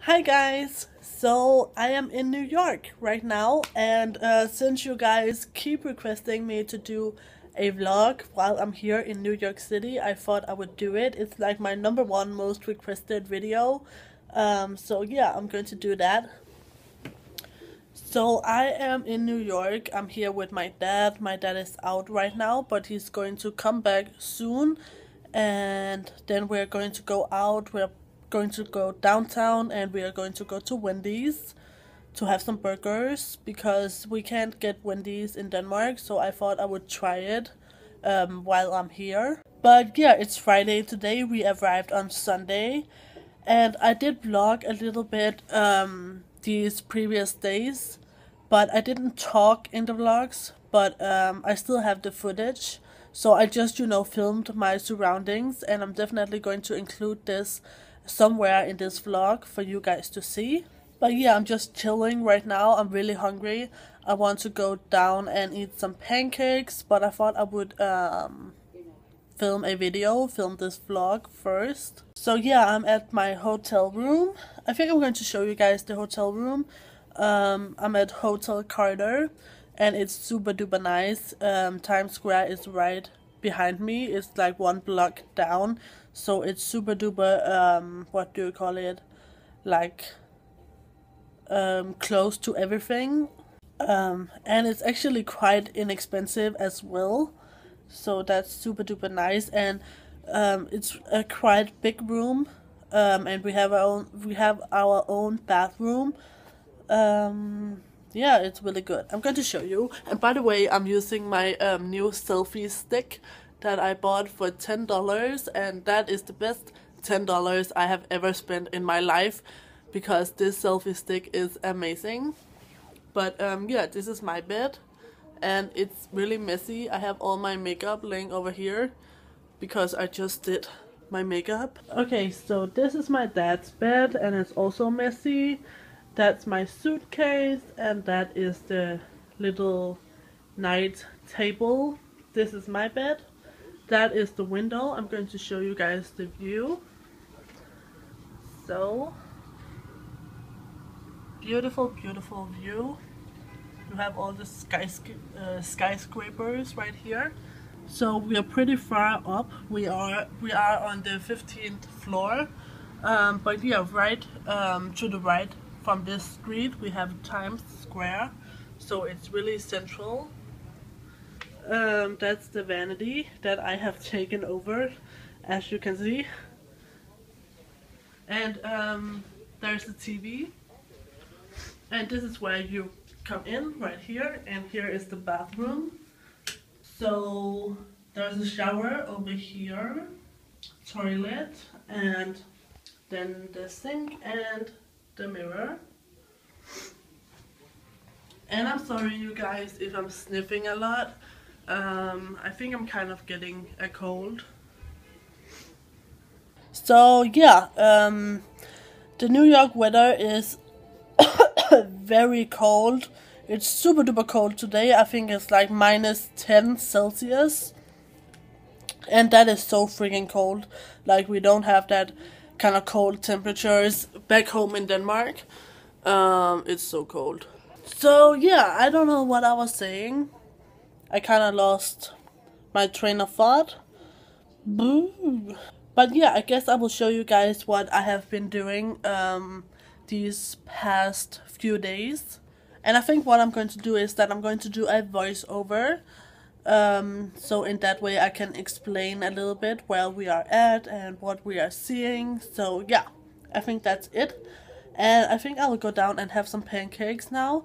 Hi guys! So I am in New York right now, and since you guys keep requesting me to do a vlog while I'm here in New York City, I thought I would do it. It's like my #1 most requested video. So yeah, I'm going to do that. So I am in New York. I'm here with my dad. My dad is out right now, but he's going to come back soon. And then we're going to go out. We're going to go downtown and we are going to go to Wendy's to have some burgers because we can't get Wendy's in Denmark. So I thought I would try it while I'm here. But yeah, it's Friday today. We arrived on Sunday. And I did vlog a little bit these previous days, but I didn't talk in the vlogs, but I still have the footage. So I just, filmed my surroundings, and I'm definitely going to include this somewhere in this vlog for you guys to see. But yeah, I'm just chilling right now. I'm really hungry. I want to go down and eat some pancakes, but I thought I would film this vlog first. So yeah, I'm at my hotel room. I think I'm going to show you guys the hotel room. I'm at Hotel Carter and it's super duper nice. Times Square is right behind me. It's like 1 block down, so it's super duper what do you call it, like close to everything. And it's actually quite inexpensive as well, so that's super duper nice. And it's a quite big room, and we have our own bathroom. Yeah, it's really good. I'm going to show you. And by the way, I'm using my new selfie stick that I bought for $10, and that is the best $10 I have ever spent in my life, because this selfie stick is amazing. But yeah, this is my bed, and it's really messy. I have all my makeup laying over here because I just did my makeup. Okay, so this is my dad's bed, and it's also messy. That's my suitcase, and that is the little night table. This is my bed. That is the window. I'm going to show you guys the view. So beautiful, beautiful view. You have all the skyscrapers right here. So we are pretty far up. We are on the 15th floor. But yeah, right to the right from this street we have Times Square. So it's really central. That's the vanity that I have taken over, as you can see. And there's the TV. And this is where you come in, right here, and here is the bathroom. So there's a shower over here, toilet, and then the sink and the mirror. And I'm sorry you guys if I'm sniffing a lot. I think I'm kind of getting a cold. So yeah, the New York weather is very cold. It's super duper cold today. I think it's like -10 Celsius. And that is so freaking cold. Like, we don't have that kind of cold temperatures back home in Denmark. It's so cold. So yeah, I don't know what I was saying. I kind of lost my train of thought. Boo. But yeah, I guess I will show you guys what I have been doing these past few days. And I think what I'm going to do is that I'm going to do a voiceover. So in that way I can explain a little bit where we are at and what we are seeing. So yeah, I think that's it. And I think I will go down and have some pancakes now.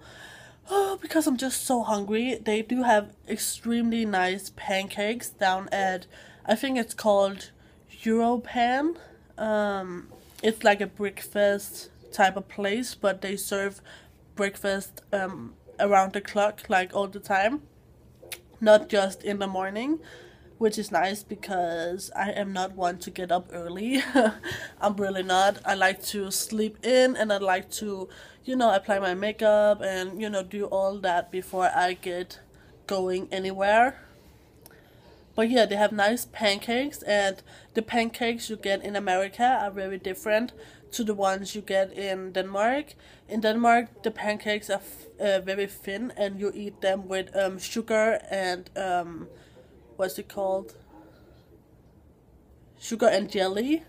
Oh, because I'm just so hungry. They do have extremely nice pancakes down at, I think it's called Europan. It's like a breakfast type of place, but they serve breakfast around the clock, like all the time, not just in the morning, which is nice because I am not one to get up early. I'm really not. I like to sleep in, and I like to, apply my makeup and, do all that before I get going anywhere. But yeah, they have nice pancakes, and the pancakes you get in America are very different to the ones you get in Denmark. In Denmark, the pancakes are very thin, and you eat them with sugar and what's it called? Sugar and jelly.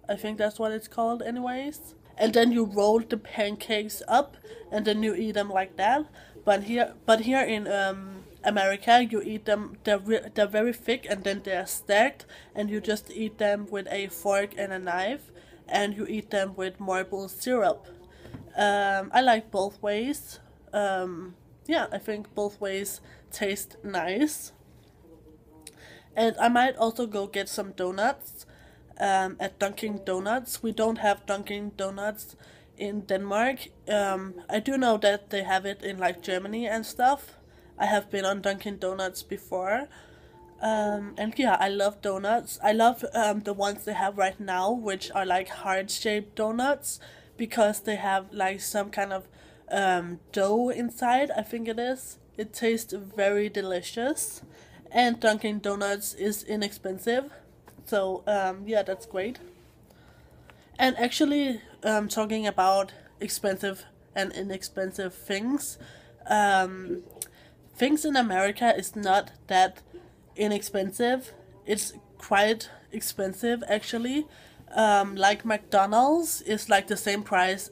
I think that's what it's called, anyways. And then you roll the pancakes up, and then you eat them like that. But here in America, you eat them. They're very thick, and then they're stacked, and you just eat them with a fork and a knife, and you eat them with maple syrup. I like both ways. Yeah, I think both ways taste nice. And I might also go get some donuts at Dunkin' Donuts. We don't have Dunkin' Donuts in Denmark. I do know that they have it in like Germany and stuff. I have been on Dunkin' Donuts before. And yeah, I love donuts. I love the ones they have right now, which are like heart-shaped donuts, because they have like some kind of dough inside, I think it is. It tastes very delicious. And Dunkin' Donuts is inexpensive. So yeah, that's great. And actually, talking about expensive and inexpensive things, things in America is not that inexpensive. It's quite expensive, actually. Like McDonald's is like the same price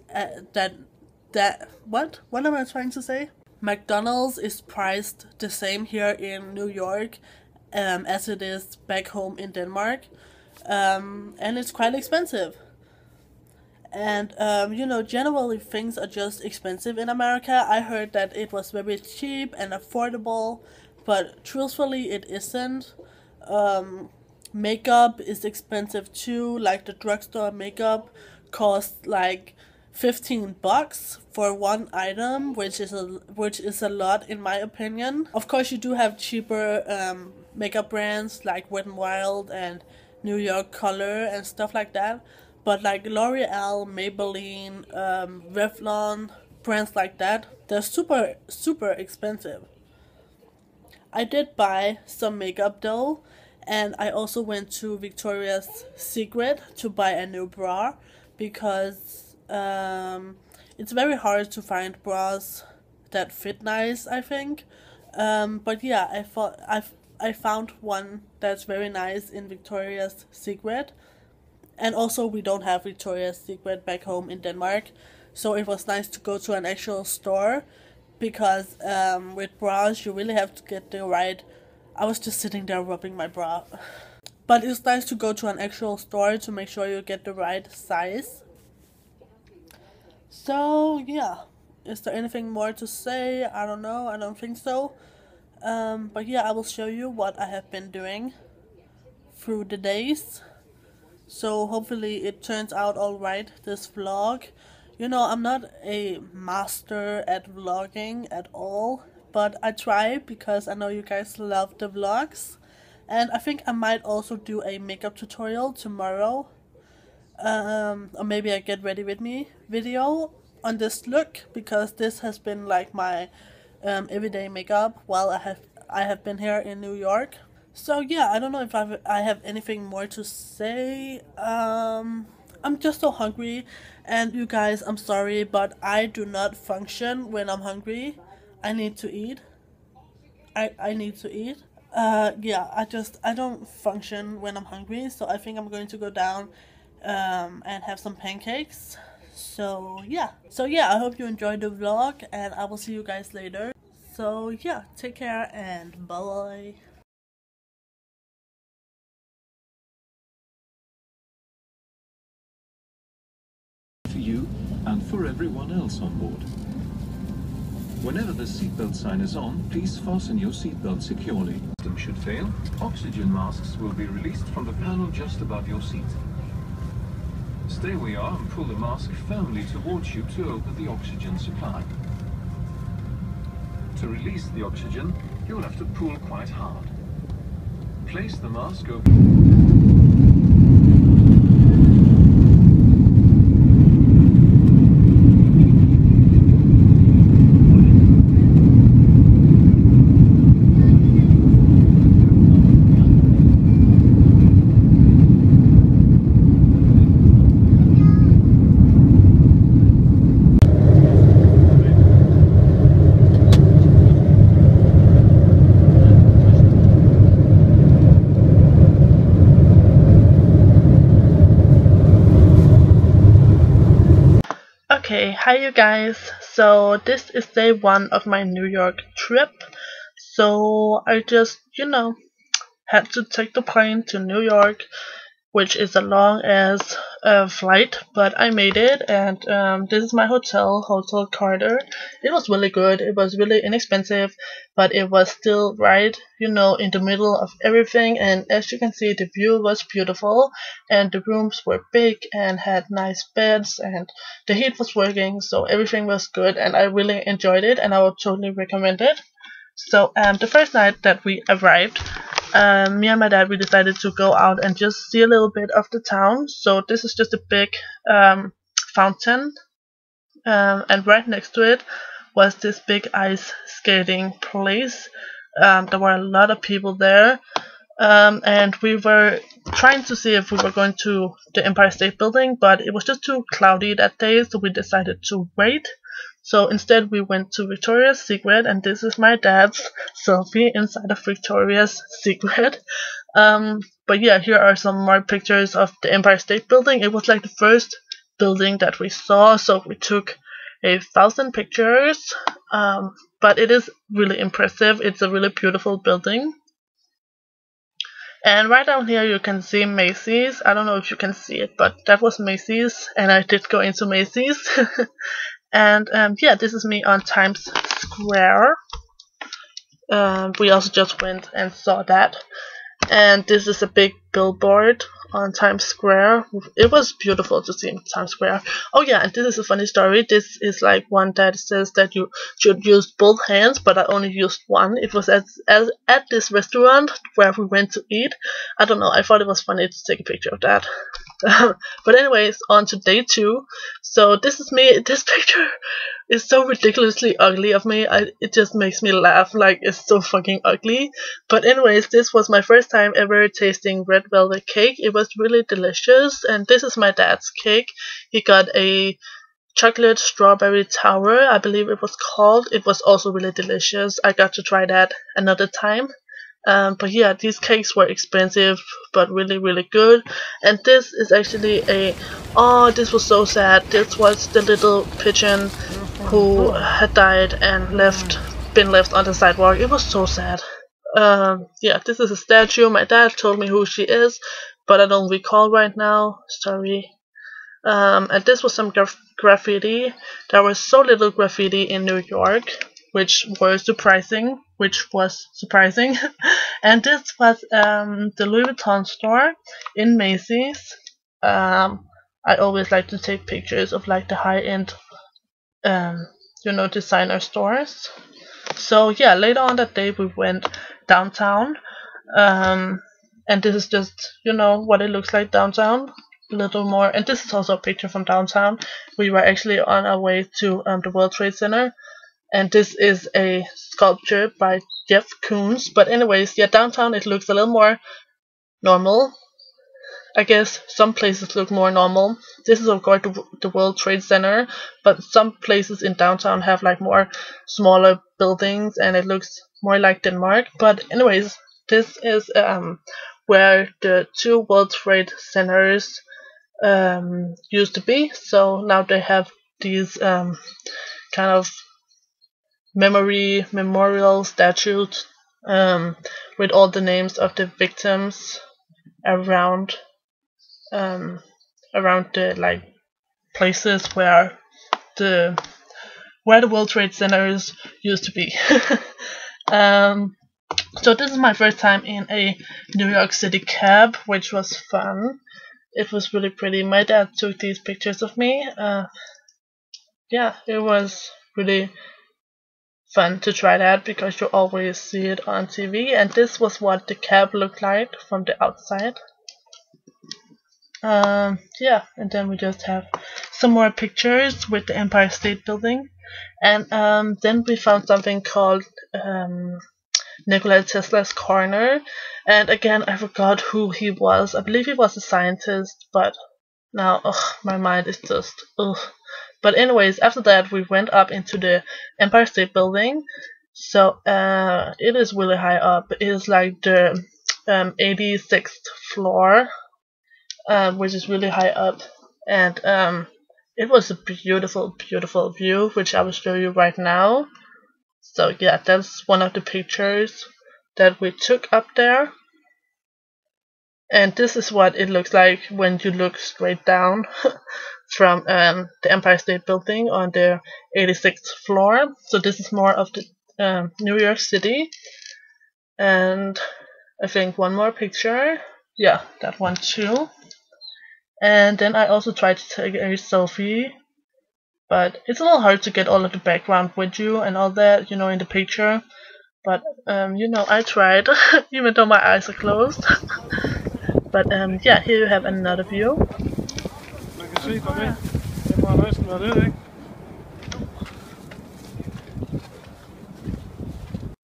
what am I trying to say? McDonald's is priced the same here in New York as it is back home in Denmark, and it's quite expensive. And you know, generally things are just expensive in America. I heard that it was very cheap and affordable, but truthfully it isn't. Makeup is expensive too. Like the drugstore makeup costs like $15 for one item, which is a lot in my opinion. Of course, you do have cheaper makeup brands like Wet n Wild and New York Color and stuff like that. But like L'Oreal, Maybelline, Revlon, brands like that, they're super expensive. I did buy some makeup though, and I also went to Victoria's Secret to buy a new bra, because it's very hard to find bras that fit nice, I think. But yeah, I found one that's very nice in Victoria's Secret. And also, we don't have Victoria's Secret back home in Denmark, so it was nice to go to an actual store, because with bras you really have to get the right... I was just sitting there rubbing my bra. But it's nice to go to an actual store to make sure you get the right size. So yeah, is there anything more to say? I don't know, I don't think so. But yeah, I will show you what I have been doing through the days. So hopefully it turns out alright, this vlog. You know, I'm not a master at vlogging at all, but I try because I know you guys love the vlogs. And I think I might also do a makeup tutorial tomorrow. Or maybe a get ready with me video on this look, because this has been like my everyday makeup while I have been here in New York. So yeah, I don't know if I have anything more to say. I'm just so hungry, and you guys, I'm sorry, but I do not function when I'm hungry. I need to eat. I need to eat. Yeah, I don't function when I'm hungry, so I think I'm going to go down and have some pancakes. So yeah, I hope you enjoyed the vlog, and I will see you guys later. So yeah, take care and bye. For you and for everyone else on board. Whenever the seatbelt sign is on, please fasten your seatbelt securely. If the system should fail, oxygen masks will be released from the panel just above your seat. Stay where you are and pull the mask firmly towards you to open the oxygen supply. To release the oxygen, you'll have to pull quite hard. Place the mask over... Okay, hi you guys. So this is day 1 of my New York trip. So I just, had to take the plane to New York, which is a long as flight, but I made it, and this is my Hotel Carter. It was really good. It was really inexpensive, but it was still right, in the middle of everything. And as you can see, the view was beautiful, and the rooms were big and had nice beds, and the heat was working, so everything was good, and I really enjoyed it, and I would totally recommend it. So the first night that we arrived, me and my dad, we decided to go out and just see a little bit of the town. So this is just a big fountain, and right next to it was this big ice skating place. There were a lot of people there, and we were trying to see if we were going to the Empire State Building, but it was just too cloudy that day, so we decided to wait. So instead we went to Victoria's Secret, and this is my dad's selfie inside of Victoria's Secret. But yeah, here are some more pictures of the Empire State Building. It was like the first building that we saw, so we took 1,000 pictures. But it is really impressive. It's a really beautiful building. And right down here you can see Macy's. I don't know if you can see it, but that was Macy's, and I did go into Macy's. And yeah, this is me on Times Square. We also just went and saw that. And this is a big billboard on Times Square. It was beautiful to see in Times Square. Oh yeah, and this is a funny story. This is like one that says that you should use both hands, but I only used one. It was at this restaurant where we went to eat. I don't know, I thought it was funny to take a picture of that. But anyways, on to day 2. So this is me. This picture is so ridiculously ugly of me. It just makes me laugh. Like, it's so fucking ugly. But anyways, this was my first time ever tasting red velvet cake. It was really delicious. And this is my dad's cake. He got a chocolate strawberry tower, I believe it was called. It was also really delicious. I got to try that another time. But yeah, these cakes were expensive, but really, really good. And this is actually oh, this was so sad. This was the little pigeon who had died and been left on the sidewalk. It was so sad. Yeah, this is a statue. My dad told me who she is, but I don't recall right now. Sorry. And this was some graffiti. There was so little graffiti in New York, which was surprising. And this was the Louis Vuitton store in Macy's. I always like to take pictures of like the high-end, designer stores. So yeah, later on that day we went downtown, and this is just what it looks like downtown. A little more, and this is also a picture from downtown. We were actually on our way to the World Trade Center. And this is a sculpture by Jeff Koons. But anyways, yeah, downtown it looks a little more normal. I guess some places look more normal. This is of course the World Trade Center, but some places in downtown have like more smaller buildings, and it looks more like Denmark. But anyways, this is where the 2 World Trade Centers used to be. So now they have these kind of memorial statues with all the names of the victims around the like places where the World Trade Centers used to be. So this is my first time in a New York City cab, which was fun. It was really pretty. My dad took these pictures of me. Yeah, it was really fun to try that because you always see it on TV, and this was what the cab looked like from the outside. Yeah, and then we just have some more pictures with the Empire State Building, and then we found something called Nikola Tesla's Corner, and again I forgot who he was. I believe he was a scientist, but now my mind is just But anyways, after that we went up into the Empire State Building. So it is really high up. It is like the 86th floor, which is really high up, and it was a beautiful, beautiful view, which I will show you right now. So yeah, that's one of the pictures that we took up there. And this is what it looks like when you look straight down from the Empire State Building on the 86th floor. So this is more of the New York City. And I think one more picture. Yeah, that one too. And then I also tried to take a selfie, but it's a little hard to get all of the background with you and all that, you know, in the picture. But you know, I tried, even though my eyes are closed. But yeah, here you have another view.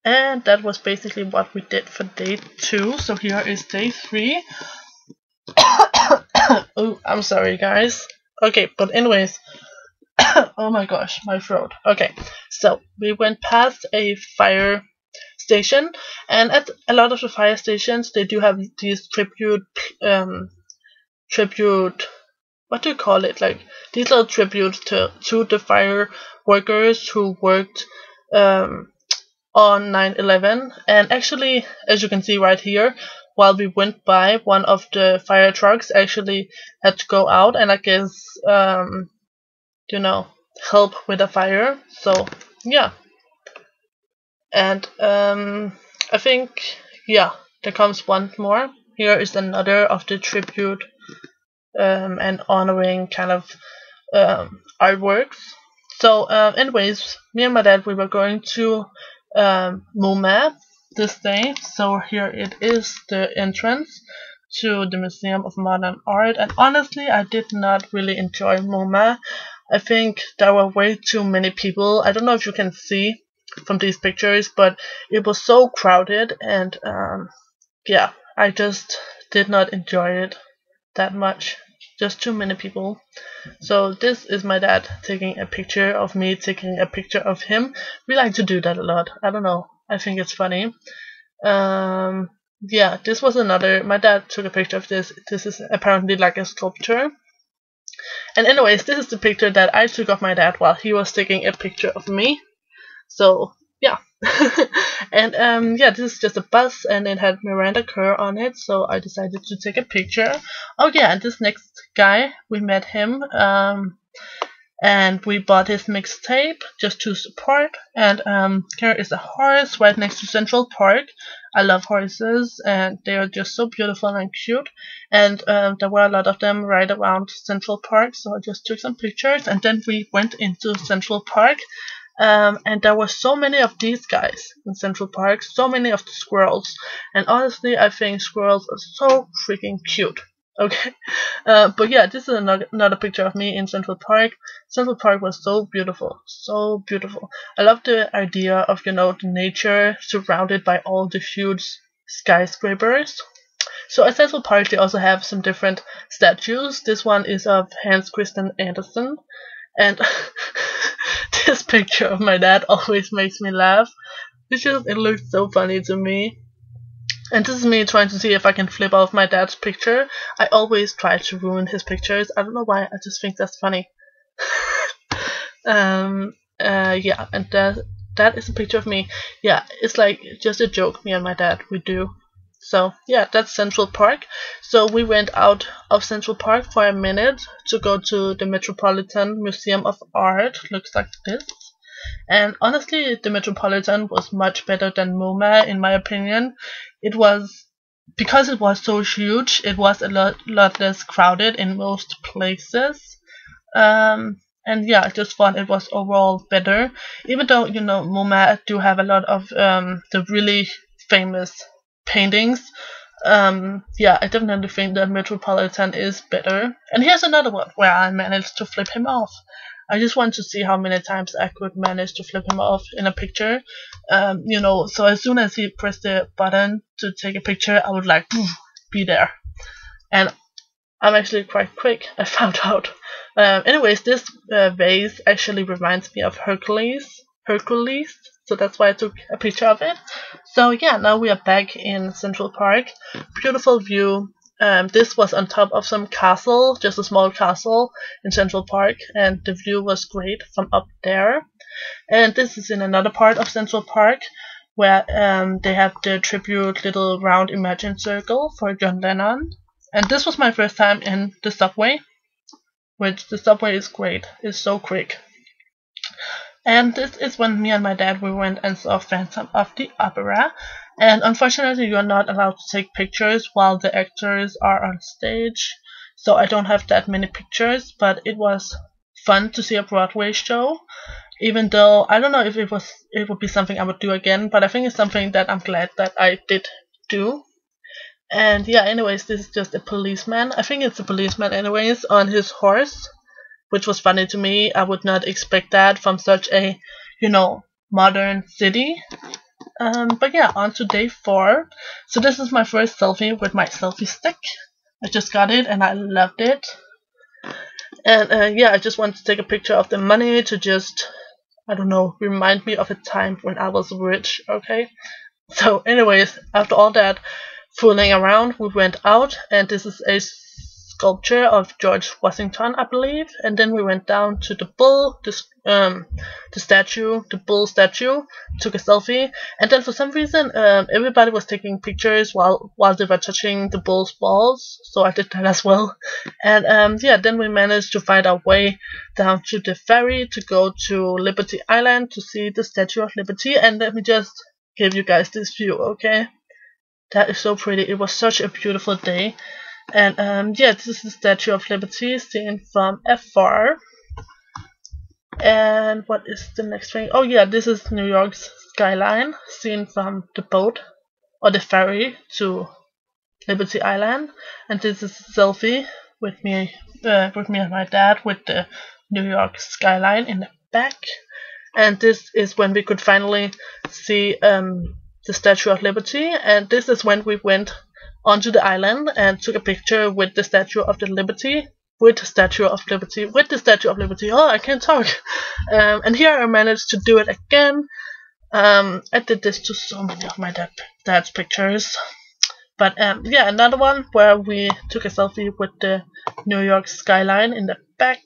And that was basically what we did for day 2. So here is day 3. Oh, I'm sorry guys. Okay, but anyways, oh my gosh, my throat. Okay, so we went past a fire station, and at a lot of the fire stations they do have these tribute, what do you call it, like these little tributes to the fire workers who worked on 9/11. And actually, as you can see right here, while we went by, one of the fire trucks actually had to go out and I guess you know, help with the fire. So yeah, and I think, yeah, there comes one more. Here is another of the tribute and honoring kind of artworks. So anyways, me and my dad, we were going to MoMA this day. So here it is, the entrance to the Museum of Modern Art. And honestly, I did not really enjoy MoMA. I think there were way too many people. I don't know if you can see from these pictures, but it was so crowded, and yeah, I just did not enjoy it that much. Just too many people. So this is my dad taking a picture of me taking a picture of him. We like to do that a lot. I don't know, I think it's funny. Yeah, this was another, my dad took a picture of this. This is apparently like a sculpture. And anyways, this is the picture that I took of my dad while he was taking a picture of me. So yeah. And yeah, this is just a bus, and it had Miranda Kerr on it, so I decided to take a picture. Oh yeah, and this next guy, we met him, and we bought his mixtape just to support. And here is a horse right next to Central Park. I love horses, and they are just so beautiful and cute. And there were a lot of them right around Central Park, so I just took some pictures. And then we went into Central Park, and there were so many of these guys in Central Park, so many of the squirrels. And honestly, I think squirrels are so freaking cute. Okay, but yeah, this is another picture of me in Central Park. Central Park was so beautiful, so beautiful. I love the idea of, you know, the nature surrounded by all the huge skyscrapers. So at Central Park they also have some different statues. This one is of Hans Christian Andersen, and this picture of my dad always makes me laugh. It looks so funny to me. And this is me trying to see if I can flip off my dad's picture. I always try to ruin his pictures. I don't know why, I just think that's funny. Yeah, and that is a picture of me. Yeah, it's like just a joke me and my dad we do. So yeah, that's Central Park. So we went out of Central Park for a minute to go to the Metropolitan Museum of Art. Looks like this. And honestly, the Metropolitan was much better than MoMA in my opinion. It was, because it was so huge, it was a lot less crowded in most places. And yeah, I just thought it was overall better. Even though, you know, MoMA do have a lot of the really famous paintings. Yeah, I definitely think the Metropolitan is better. And here's another one where I managed to flip him off. I just want to see how many times I could manage to flip him off in a picture. You know, so as soon as he pressed the button to take a picture, I would like be there. And I'm actually quite quick, I found out. Anyways, this vase actually reminds me of Hercules. So that's why I took a picture of it. So yeah, now we are back in Central Park. Beautiful view. This was on top of some castle, just a small castle in Central Park, and the view was great from up there. And this is in another part of Central Park, where they have the tribute little round Imagine circle for John Lennon. And this was my first time in the subway, which the subway is great, it's so quick. And this is when me and my dad we went and saw Phantom of the Opera. And unfortunately you are not allowed to take pictures while the actors are on stage, so I don't have that many pictures, but it was fun to see a Broadway show, even though I don't know if it would be something I would do again, but I think it's something that I'm glad that I did do. And yeah, anyways, this is just a policeman, I think it's a policeman anyways, on his horse, which was funny to me. I would not expect that from such a, modern city. But yeah, on to day 4. So this is my first selfie with my selfie stick. I just got it and I loved it. And yeah, I just wanted to take a picture of the money to just, I don't know, remind me of a time when I was rich, okay? So anyways, after all that fooling around, we went out, and this is a sculpture of George Washington, I believe. And then we went down to the bull, the bull statue, took a selfie, and then for some reason everybody was taking pictures while they were touching the bull's balls, so I did that as well. And yeah, then we managed to find our way down to the ferry to go to Liberty Island to see the Statue of Liberty. And let me just give you guys this view, okay? That is so pretty. It was such a beautiful day. And yeah, this is the Statue of Liberty seen from afar. And what is the next thing? Oh yeah, this is New York's skyline seen from the boat or the ferry to Liberty Island. And this is a selfie with me and my dad with the New York skyline in the back. And this is when we could finally see the Statue of Liberty. And this is when we went onto the island and took a picture with the Statue of the Liberty. With the Statue of Liberty. Oh, I can't talk. And here I managed to do it again. I did this to so many of my dad's pictures. But yeah, another one where we took a selfie with the New York skyline in the back.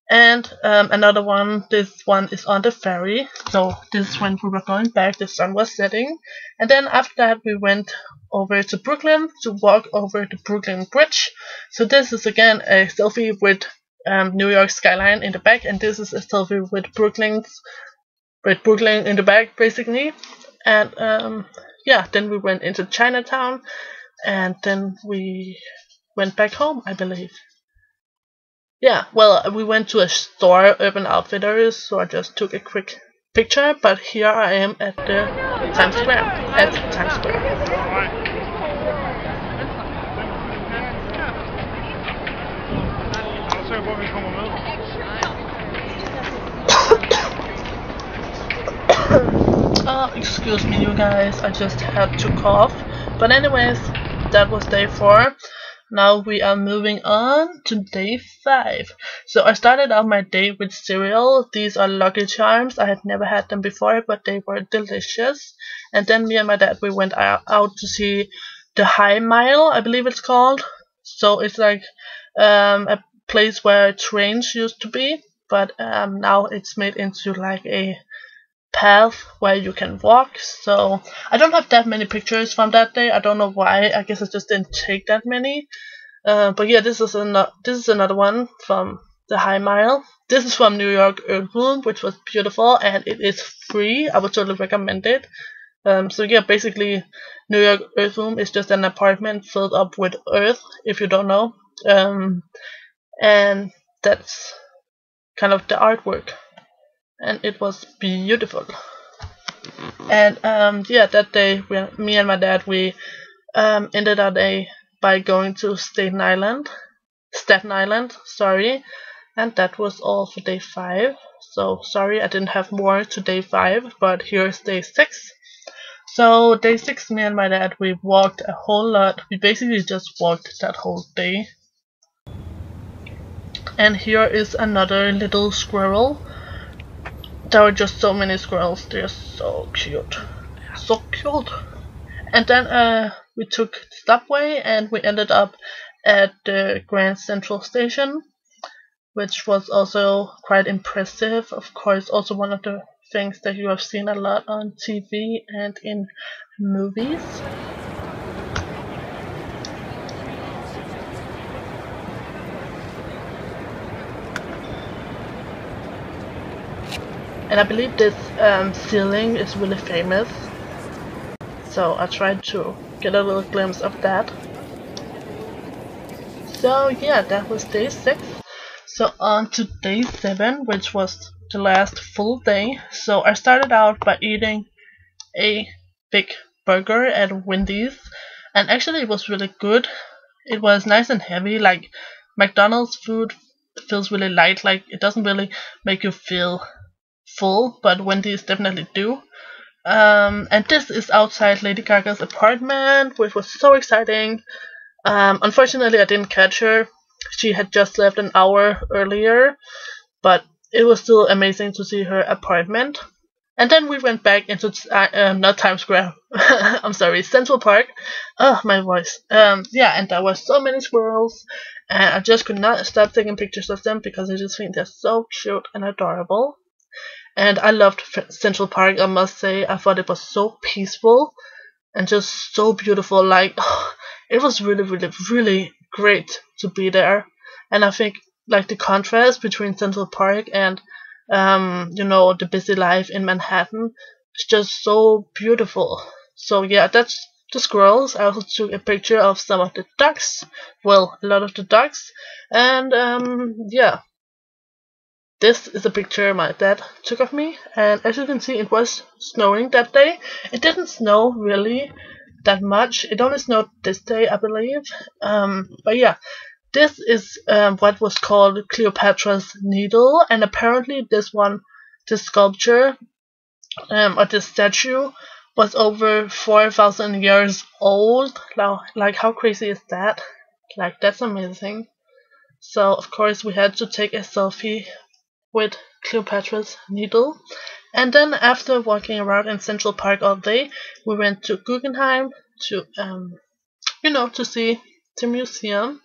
And another one, this one is on the ferry. So this is when we were going back, the sun was setting. And then after that we went over to Brooklyn to walk over the Brooklyn Bridge. So this is again a selfie with New York skyline in the back, and this is a selfie with Brooklyn in the back basically. And yeah, then we went into Chinatown, and then we went back home, I believe. Yeah, well, we went to a store, Urban Outfitters, so I just took a quick picture, but here I am at the Times Square, excuse me you guys, I just had to cough. But anyways, that was day 4. Now we are moving on to day 5. So I started out my day with cereal. These are Lucky Charms. I had never had them before, but they were delicious. And then me and my dad, we went out to see the High Mile, I believe it's called. So it's like a place where trains used to be, but now it's made into like a path where you can walk. So I don't have that many pictures from that day. I don't know why. I guess I just didn't take that many. But yeah, this is another one from the High Mile. This is from New York Earth Room, which was beautiful, and it is free. I would totally recommend it. So yeah, basically New York Earth Room is just an apartment filled up with earth, if you don't know. And that's kind of the artwork. And it was beautiful. And yeah, that day me and my dad, we ended our day by going to Staten Island, sorry. And that was all for day 5. So sorry I didn't have more to day 5, but here's day 6. So day 6, me and my dad, we walked a whole lot. We basically just walked that whole day. And here is another little squirrel. There were just so many squirrels. They're so cute. So cute. And then we took subway, and we ended up at the Grand Central Station, which was also quite impressive. Of course, also one of the things that you have seen a lot on TV and in movies. And I believe this ceiling is really famous, so I tried to get a little glimpse of that. So yeah, that was day 6. So on to day 7, which was the last full day. So I started out by eating a big burger at Wendy's, and actually it was really good. It was nice and heavy. Like McDonald's food feels really light, like it doesn't really make you feel full, but Wendy's definitely do. And this is outside Lady Gaga's apartment, which was so exciting. Unfortunately, I didn't catch her. She had just left an hour earlier, but it was still amazing to see her apartment. And then we went back into not Times Square. I'm sorry, Central Park. Oh, my voice. Yeah, and there were so many squirrels, and I just could not stop taking pictures of them because I just think they're so cute and adorable. And I loved Central Park, I must say. I thought it was so peaceful and just so beautiful. Like, oh, it was really, really, really great to be there. And I think like the contrast between Central Park and you know, the busy life in Manhattan is just so beautiful. So yeah, that's the squirrels. I also took a picture of some of the ducks. Well, a lot of the ducks. And yeah. This is a picture my dad took of me, and as you can see, it was snowing that day. It didn't snow really that much. It only snowed this day, I believe. But yeah, this is what was called Cleopatra's Needle, and apparently this sculpture, or this statue, was over 4,000 years old. Like, how crazy is that? Like, that's amazing. So of course we had to take a selfie with Cleopatra's Needle. And then after walking around in Central Park all day, we went to Guggenheim to you know, to see the museum.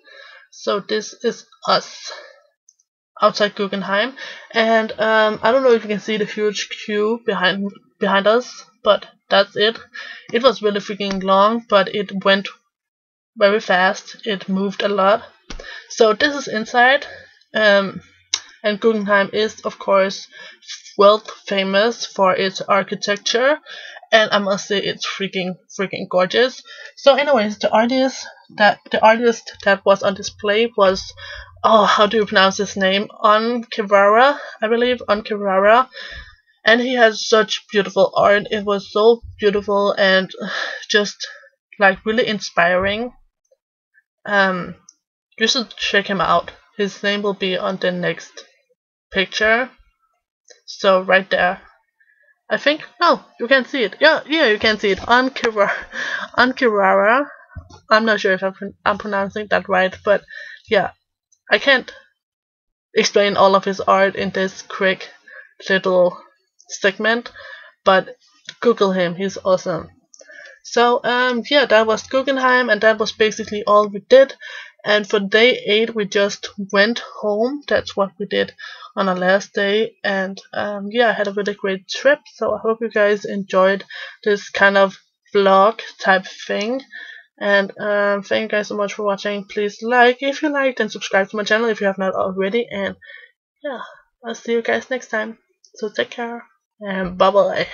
So this is us outside Guggenheim, and I don't know if you can see the huge queue behind us, but that's it. It was really freaking long, but it went very fast. It moved a lot. So this is inside. And Guggenheim is, of course, world famous for its architecture, and I must say it's freaking gorgeous. So anyways, the artist that was on display was, oh, how do you pronounce his name? Onkewara, I believe, Onkewara. And he has such beautiful art. It was so beautiful and just like really inspiring. You should check him out. His name will be on the next picture. So right there, I think. No, you can see it. Yeah, you can see it. Onkewara. I'm not sure if I'm pronouncing that right, but yeah, I can't explain all of his art in this quick little segment, but Google him. He's awesome. So yeah, that was Guggenheim, and that was basically all we did. And for day 8, we just went home. That's what we did on our last day. And yeah, I had a really great trip. So I hope you guys enjoyed this kind of vlog type thing. And thank you guys so much for watching. Please like if you liked, and subscribe to my channel if you have not already. And yeah, I'll see you guys next time. So take care and bye bye.